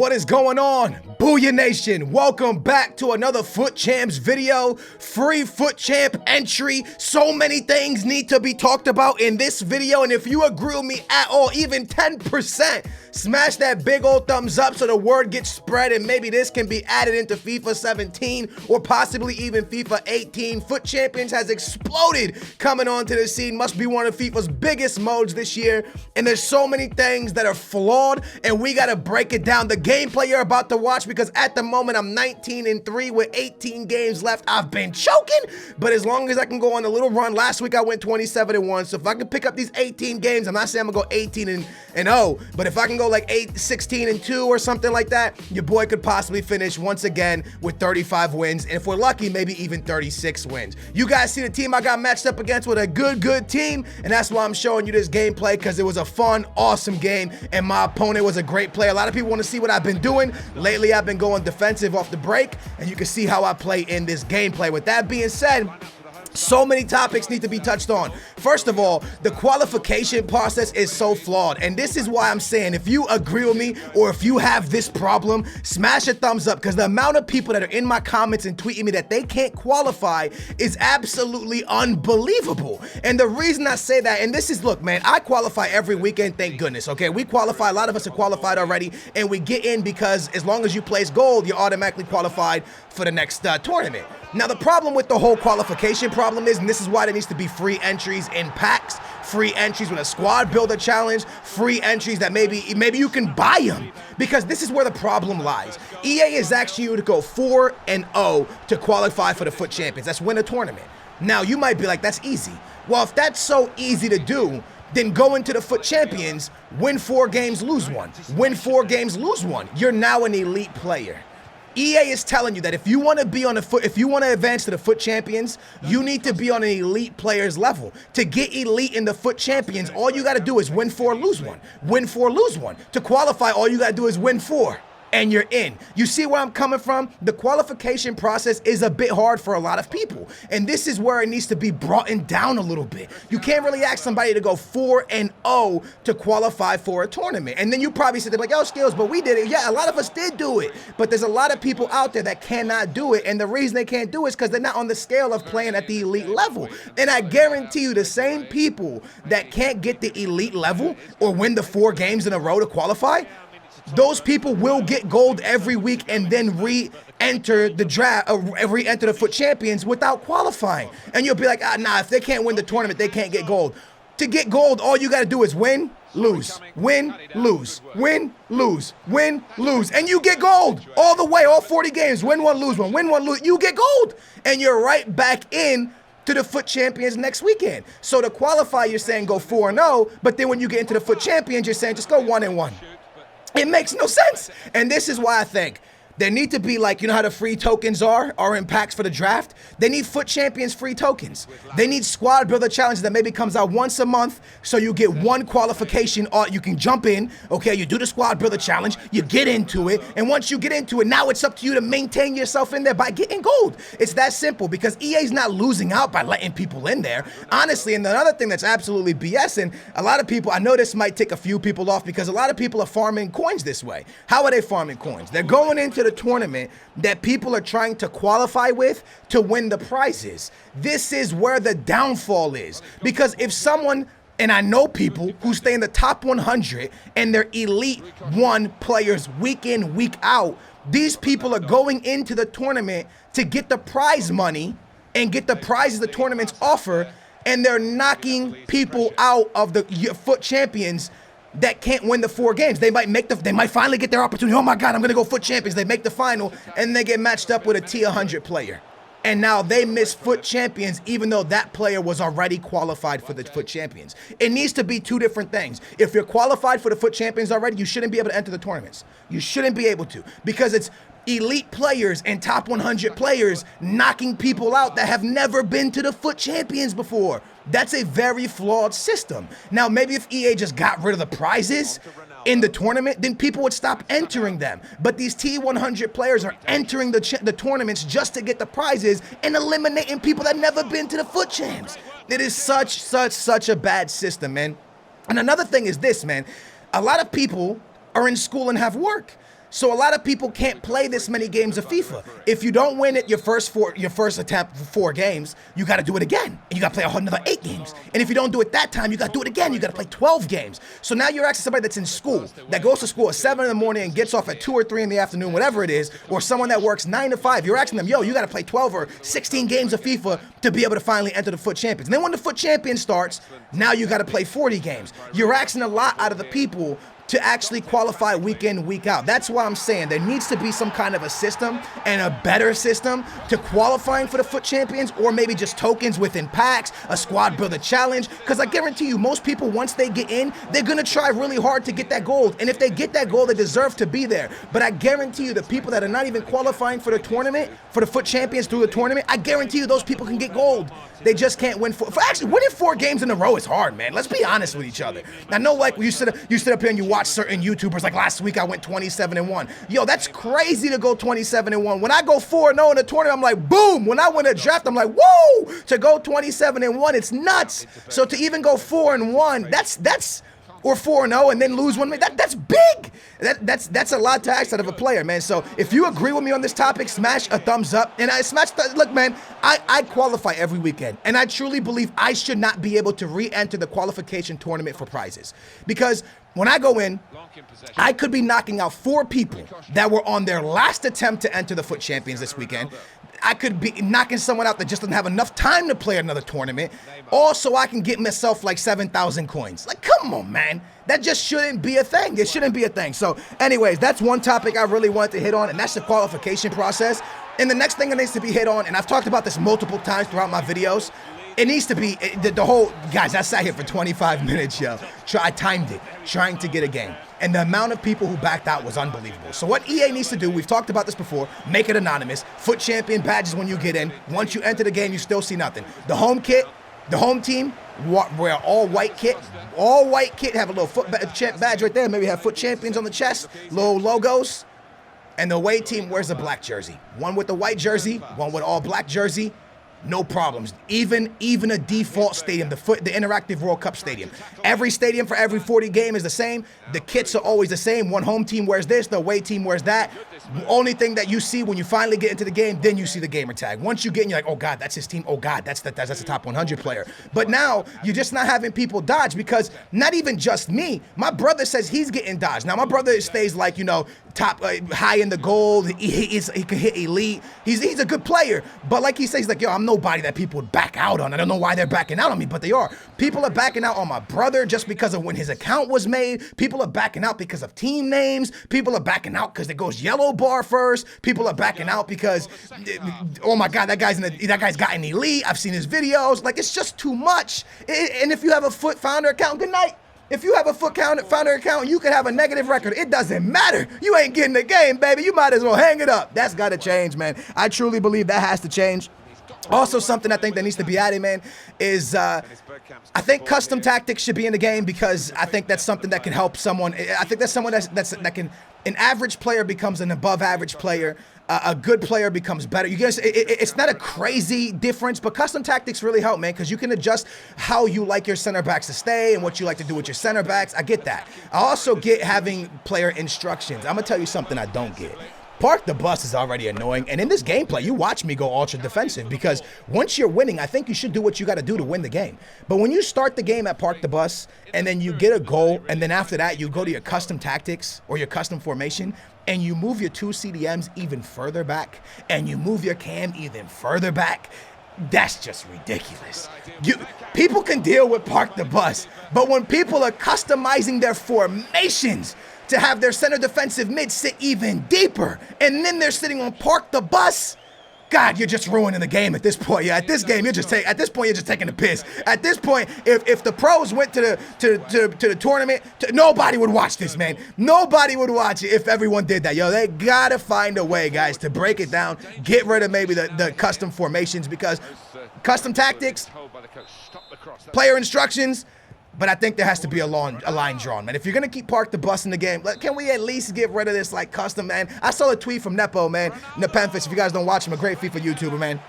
What is going on, Booyah Nation? Welcome back to another Foot Champs video. Free Foot Champ entry. So many things need to be talked about in this video, and if you agree with me at all, even 10%, smash that big old thumbs up so the word gets spread and maybe this can be added into FIFA 17 or possibly even FIFA 18. Foot Champions has exploded coming onto the scene. Must be one of FIFA's biggest modes this year, and there's so many things that are flawed, and we gotta break it down. The gameplay you're about to watch, because at the moment I'm 19-3 with 18 games left. I've been choking, but as long as I can go on a little run, last week I went 27-1, so if I can pick up these 18 games, I'm not saying I'm gonna go 18-0, but if I can go like 16-2 or something like that, your boy could possibly finish once again with 35 wins, and if we're lucky, maybe even 36 wins. You guys see the team I got matched up against with a good team, and that's why I'm showing you this gameplay, because it was a fun, awesome game, and my opponent was a great player. A lot of people want to see what I've been doing. Lately, I've been going defensive off the break, and you can see how I play in this gameplay. With that being said, so many topics need to be touched on. First of all, the qualification process is so flawed, and this is why I'm saying, if you agree with me or if you have this problem, smash a thumbs up, because the amount of people that are in my comments and tweeting me that they can't qualify is absolutely unbelievable. And the reason I say that, and this is, look man, I qualify every weekend, thank goodness, okay? We qualify, a lot of us are qualified already, and we get in because as long as you place gold, you're automatically qualified for the next tournament. Now the problem with the whole qualification problem is, and this is why there needs to be free entries in packs, free entries with a squad builder challenge, free entries that maybe you can buy them, because this is where the problem lies. EA is asking you to go 4-0 to qualify for the Foot Champions. That's win a tournament. Now you might be like, that's easy. Well, if that's so easy to do, then go into the Foot Champions, win 4 games, lose 1. Win 4 games, lose 1. You're now an elite player. EA is telling you that if you want to be on the foot, if you want to advance to the Foot Champions, you need to be on an elite player's level. To get elite in the Foot Champions, all you got to do is win 4, lose 1. Win 4, lose 1. To qualify, all you got to do is win 4. And you're in. You see where I'm coming from? The qualification process is a bit hard for a lot of people, and this is where it needs to be brought down a little bit. You can't really ask somebody to go 4-0 to qualify for a tournament. And then you probably said, like, yo, Skills, but we did it. Yeah, a lot of us did do it, but there's a lot of people out there that cannot do it, and the reason they can't do it is because they're not on the scale of playing at the elite level. And I guarantee you, the same people that can't get the elite level or win the 4 games in a row to qualify, those people will get gold every week and then re-enter the draft, re-enter the Foot Champions without qualifying. And you'll be like, nah, if they can't win the tournament, they can't get gold. To get gold, all you gotta do is win, lose, win, lose, win, lose, win, lose, and you get gold all the way, all 40 games. Win 1, lose 1, win 1, lose, you get gold, and you're right back in to the Foot Champions next weekend. So to qualify, you're saying go 4-0, but then when you get into the Foot Champions, you're saying just go 1-1. It makes no sense. And this is why I think there need to be, like, you know how the free tokens are in packs for the draft? They need Foot Champions free tokens. They need squad builder challenges that maybe comes out once a month, so you get 1 qualification, or you can jump in, okay, you do the squad builder challenge, you get into it, and once you get into it, now it's up to you to maintain yourself in there by getting gold. It's that simple, because EA's not losing out by letting people in there. Honestly, and another thing that's absolutely BS, and a lot of people, I know this might tick a few people off, because a lot of people are farming coins this way. How are they farming coins? They're going into the tournament that people are trying to qualify with to win the prizes. This is where the downfall is, because if someone, and I know people who stay in the top 100 and they're elite 1 players week in, week out, these people are going into the tournament to get the prize money and get the prizes the tournaments offer, and they're knocking people out of the Foot Champions that can't win the 4 games. They might finally get their opportunity. Oh my God, I'm gonna go Foot Champions. They make the final, and they get matched up with a T100 player. And now they miss Foot Champions, even though that player was already qualified for the Foot Champions. It needs to be 2 different things. If you're qualified for the Foot Champions already, you shouldn't be able to enter the tournaments. You shouldn't be able to, because it's elite players and top 100 players knocking people out that have never been to the Foot Champions before. That's a very flawed system. Now, maybe if EA just got rid of the prizes in the tournament, then people would stop entering them. But these T100 players are entering the tournaments just to get the prizes and eliminating people that never been to the Foot Champs. It is such a bad system, man. And another thing is this, man. A lot of people are in school and have work. So a lot of people can't play this many games of FIFA. If you don't win at your first attempt for 4 games, you got to do it again. And you got to play another 8 games. And if you don't do it that time, you got to do it again. You got to play 12 games. So now you're asking somebody that's in school, that goes to school at 7 in the morning and gets off at 2 or 3 in the afternoon, whatever it is, or someone that works 9 to 5, you're asking them, yo, you got to play 12 or 16 games of FIFA to be able to finally enter the FUT Champions. And then when the FUT Champion starts, now you got to play 40 games. You're asking a lot out of the people to actually qualify week in, week out. That's why I'm saying there needs to be some kind of a system and a better system to qualifying for the FUT Champions, or maybe just tokens within packs, a squad builder challenge, because I guarantee you most people, once they get in, they're gonna try really hard to get that gold, and if they get that gold, they deserve to be there. But I guarantee you the people that are not even qualifying for the tournament, for the FUT Champions through the tournament, I guarantee you those people can get gold. They just can't win actually winning 4 games in a row is hard, man. Let's be honest with each other. I know, like, you sit up here and you watch certain YouTubers, like last week I went 27-1. Yo, that's crazy to go 27-1. When I go 4-0 in a tournament, I'm like, boom. When I win a draft, I'm like, woo! To go 27-1, it's nuts. So to even go 4-1, that's or 4-0 and then lose 1, that's big. That's a lot to ask out of a player, man. So if you agree with me on this topic, smash a thumbs up. And look, man, I qualify every weekend, and I truly believe I should not be able to re-enter the qualification tournament for prizes, because when I go in, I could be knocking out 4 people that were on their last attempt to enter the FUT Champions this weekend. I could be knocking someone out that just doesn't have enough time to play another tournament. Also, I can get myself like 7,000 coins. Like, come on, man. That just shouldn't be a thing. It shouldn't be a thing. So anyways, that's one topic I really wanted to hit on, and that's the qualification process. And the next thing that needs to be hit on, and I've talked about this multiple times throughout my videos, it needs to be the whole, guys, I sat here for 25 minutes, yo. I timed it, trying to get a game. And the amount of people who backed out was unbelievable. So what EA needs to do, we've talked about this before, make it anonymous. FUT Champion badges when you get in. Once you enter the game, you still see nothing. The home kit, the home team, wear all white kit. All white kit, have a little FUT badge right there. Maybe have FUT Champions on the chest, little logos. And the away team wears a black jersey. One with the white jersey, one with all black jersey. No problems. Even a default stadium, the interactive World Cup stadium. Every stadium for every 40 game is the same. The kits are always the same. One home team wears this, the away team wears that. The only thing that you see when you finally get into the game, then you see the gamer tag. Once you get in, you're like, oh God, that's his team. Oh God, that's the top 100 player. But now you're just not having people dodge, because not even just me. My brother says he's getting dodged. Now my brother stays like, you know, top high in the gold. He can hit elite. He's a good player. But like he says, he's like, yo, I'm nobody that people would back out on. I don't know why they're backing out on me, but they are. People are backing out on my brother just because of when his account was made. People are backing out because of team names. People are backing out because it goes yellow bar first. People are backing out because, oh my God, that guy's got an elite. I've seen his videos. Like, it's just too much. And if you have a FUT founder account, good night. If you have a FUT founder account, you can have a negative record. It doesn't matter. You ain't getting the game, baby. You might as well hang it up. That's got to change, man. I truly believe that has to change. Also, something I think that needs to be added, man, is I think custom tactics should be in the game, because I think that's something that can help someone. I think that's someone that can, an average player becomes an above average player. A good player becomes better. You guys, it's not a crazy difference, but custom tactics really help, man, because you can adjust how you like your center backs to stay and what you like to do with your center backs. I get that. I also get having player instructions. I'm gonna tell you something I don't get. Park the bus is already annoying, and in this gameplay, you watch me go ultra defensive, because once you're winning, I think you should do what you got to do to win the game. But when you start the game at Park the Bus, and then you get a goal, and then after that, you go to your custom tactics or your custom formation, and you move your 2 CDMs even further back, and you move your cam even further back, that's just ridiculous. People can deal with Park the Bus, but when people are customizing their formations to have their center defensive mid sit even deeper, and then they're sitting on Park the Bus, God, you're just ruining the game at this point. Yeah, at this point you're just taking the piss. At this point, if the pros went to the tournament, nobody would watch this, man. Nobody would watch it if everyone did that. Yo, they gotta find a way, guys, to break it down, get rid of maybe the custom formations, because custom tactics, player instructions. But I think there has to be a line drawn, man. If you're going to keep Park the Bus in the game, can we at least get rid of this, like, custom, man? I saw a tweet from Nepo, man. Nepemphis, if you guys don't watch him, a great FIFA YouTuber, man.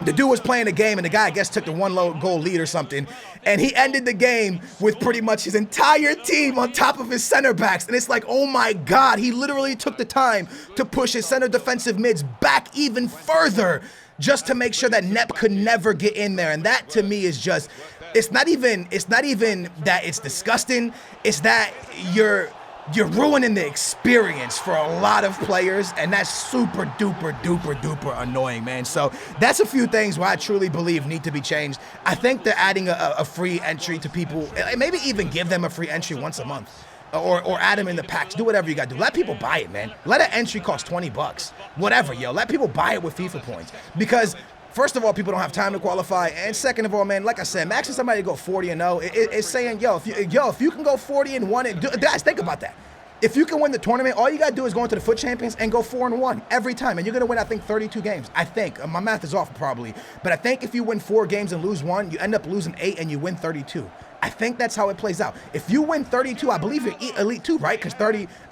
The dude was playing the game, and the guy, I guess, took the one goal lead or something, and he ended the game with pretty much his entire team on top of his center backs, and it's like, oh my God, he literally took the time to push his center defensive mids back even further just to make sure that Nep could never get in there, and that to me is just, it's not even that it's disgusting, it's that you're ruining the experience for a lot of players, and that's super duper annoying, man. So that's a few things where I truly believe need to be changed. I think they're adding a free entry to people, maybe even give them a free entry once a month, or add them in the packs. Do whatever you gotta do. Let people buy it, man. Let an entry cost 20 bucks, whatever, yo. Let people buy it with FIFA points, because first of all, people don't have time to qualify, and second of all, man, like I said, maxing somebody to go 40-0, it's saying, if you can go 40-1, guys, think about that. If you can win the tournament, all you gotta do is go into the Foot Champions and go 4-1 every time, and you're gonna win, I think, 32 games. I think my math is off probably, but I think if you win 4 games and lose 1, you end up losing 8 and you win 32. I think that's how it plays out. If you win 32, I believe you're Elite 2, right? Because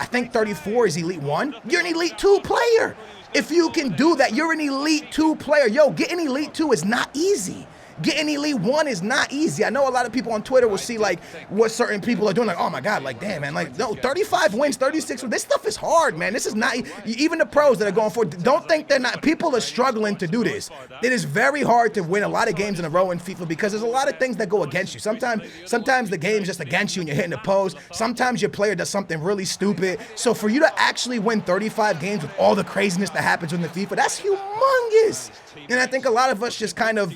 I think 34 is Elite 1. You're an Elite 2 player. If you can do that, you're an Elite 2 player. Yo, getting Elite 2 is not easy. Getting Elite 1 is not easy. I know a lot of people on Twitter will see like what certain people are doing, like, oh my God, like damn, man, like no, 35 wins, 36 wins. This stuff is hard, man. This is not, even the pros that are going for it, don't think they're not, people are struggling to do this. It is very hard to win a lot of games in a row in FIFA because there's a lot of things that go against you. Sometimes the game's just against you and you're hitting the post. Sometimes your player does something really stupid. So for you to actually win 35 games with all the craziness that happens in the FIFA, that's humongous. And I think a lot of us just kind of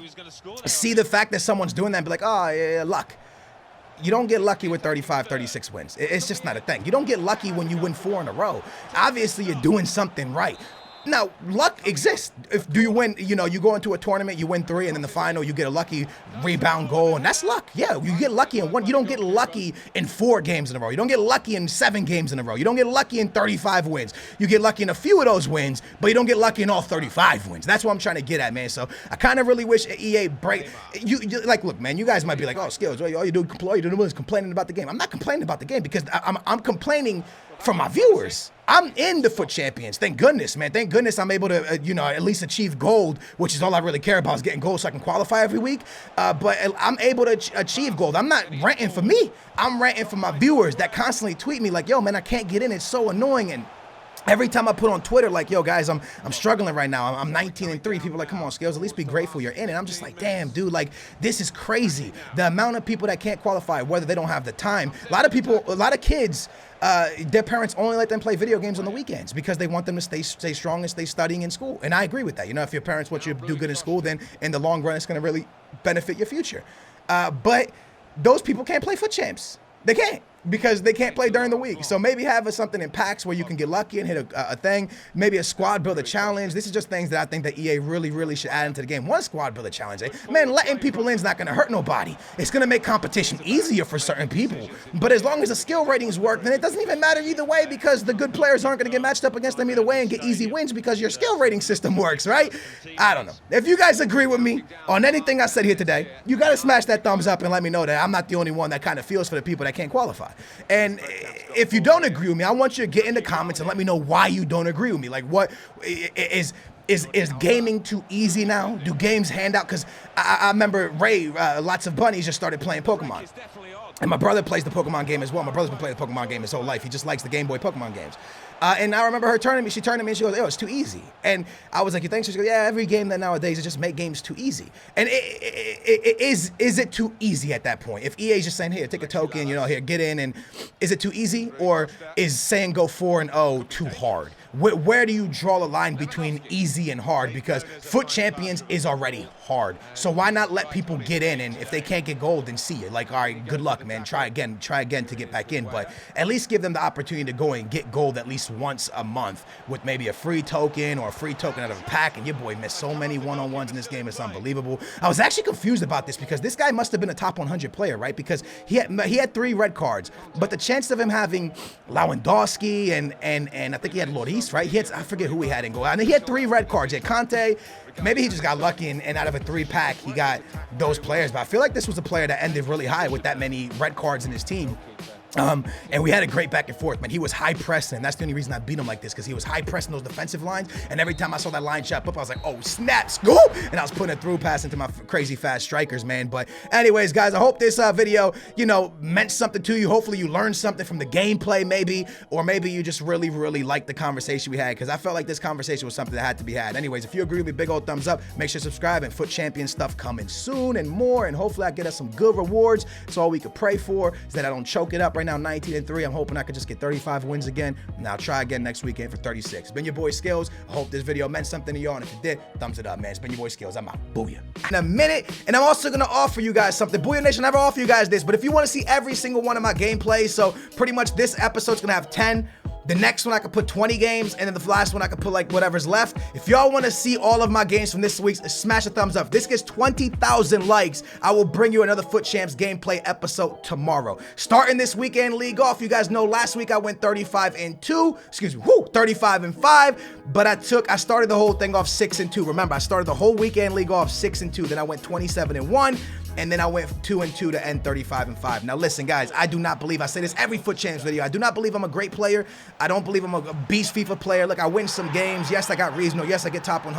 see the fact that someone's doing that and be like, oh, yeah, luck. You don't get lucky with 35, 36 wins. It's just not a thing. You don't get lucky when you win 4 in a row. Obviously, you're doing something right. Now, luck exists. Do you win, you go into a tournament, you win 3, and in the final, you get a lucky rebound goal, and that's luck. Yeah, you get lucky in 1. You don't get lucky in 4 games in a row. You don't get lucky in 7 games in a row. You don't get lucky in 35 wins. You get lucky in a few of those wins, but you don't get lucky in all 35 wins. That's what I'm trying to get at, man. So I kind of really wish EA break. Like, look, man, you guys might be like, oh, Skills, all you do is complaining about the game. I'm not complaining about the game because I'm complaining for my viewers. I'm in the Foot Champions. Thank goodness, man. Thank goodness I'm able to, at least achieve gold, which is all I really care about is getting gold so I can qualify every week. But I'm able to achieve gold. I'm not ranting for me. I'm ranting for my viewers that constantly tweet me like, yo, man, I can't get in. It's so annoying. And every time I put on Twitter, like, yo, guys, I'm struggling right now. I'm 19-3. People are like, come on, Skills, at least be grateful you're in it. I'm just like, damn, dude, like, this is crazy. The amount of people that can't qualify, whether they don't have the time. A lot of kids, their parents only let them play video games on the weekends because they want them to stay strong and stay studying in school. And I agree with that. If your parents want you to do good in school, then in the long run, it's going to really benefit your future. But those people can't play Foot Champs. They can't, because they can't play during the week. So maybe have something in packs where you can get lucky and hit a thing. Maybe a squad builder challenge. This is just things that I think that EA really should add into the game. One squad builder challenge. Man, letting people in is not going to hurt nobody. It's going to make competition easier for certain people. But as long as the skill ratings work, then it doesn't even matter either way, because the good players aren't going to get matched up against them either way and get easy wins because your skill rating system works, right? I don't know. If you guys agree with me on anything I said here today, you got to smash that thumbs up and let me know that I'm not the only one that kind of feels for the people that can't qualify. And if you don't agree with me, I want you to get in the comments and let me know why you don't agree with me. Like, what is gaming too easy now? Do games hand out? Because I remember Ray, lots of bunnies, just started playing Pokemon. And my brother plays the Pokemon game as well. My brother's been playing the Pokemon game his whole life. He just likes the Game Boy Pokemon games. And I remember her turning to me. She turned to me and she goes, "Yo, it's too easy." And I was like, "You think so?" She goes, "Yeah, every game that nowadays is just make games too easy." And is it too easy at that point? If EA is just saying, "Here, take a token, here, get in," and is it too easy, or is saying go 4-0 too hard? Where do you draw the line between easy and hard? Because Foot Champions is already hard. So why not let people get in? And if they can't get gold, then see it. Like, all right, good luck, man. Try again to get back in. But at least give them the opportunity to go and get gold at least once a month with maybe a free token or a free token out of a pack. And your boy missed so many one-on-ones in this game. It's unbelievable. I was actually confused about this because this guy must have been a top 100 player, right? Because he had 3 red cards. But the chance of him having Lewandowski and I think he had Lloris, right? I forget who he had in goal. I mean, he had 3 red cards. He had Conte. Maybe he just got lucky and out of a 3-pack, he got those players. But I feel like this was a player that ended really high with that many red cards in his team. And we had a great back and forth, man. He was high pressing, and that's the only reason I beat him like this, because he was high pressing those defensive lines, and every time I saw that line shot up, I was like, oh, snap, scoop! And I was putting a through pass into my crazy fast strikers, man. But anyways, guys, I hope this video, you know, meant something to you. Hopefully you learned something from the gameplay, maybe, or maybe you just really, really liked the conversation we had, because I felt like this conversation was something that had to be had. Anyways, if you agree with me, big old thumbs up. Make sure to subscribe, and Foot Champion stuff coming soon and more, and hopefully I get us some good rewards. It's all we could pray for, is that I don't choke it up right now, 19-3. I'm hoping I could just get 35 wins again, and I'll try again next weekend for 36. It's been your boy Skills. I hope this video meant something to y'all, and if it did, thumbs it up, man. It's been your boy Skills. I'm out. Booyah. In a minute, and I'm also gonna offer you guys something. Booyah Nation, I never offer you guys this, but if you want to see every single one of my gameplays, so pretty much this episode's gonna have 10. The next one I could put 20 games, and then the last one I could put like whatever's left. If y'all want to see all of my games from this week's, smash a thumbs up. If this gets 20,000 likes, I will bring you another Foot Champs gameplay episode tomorrow. Starting this weekend league off, you guys know last week I went 35-2, excuse me, 35-5, but I started the whole thing off 6-2. Remember, I started the whole weekend league off 6-2, then I went 27-1, and then I went 2-2 to end 35-5. Now listen, guys, I do not believe, I say this every Foot Champs video, I do not believe I'm a great player. I don't believe I'm a beast FIFA player. Look, I win some games. Yes, I got reasonable. Yes, I get top 100.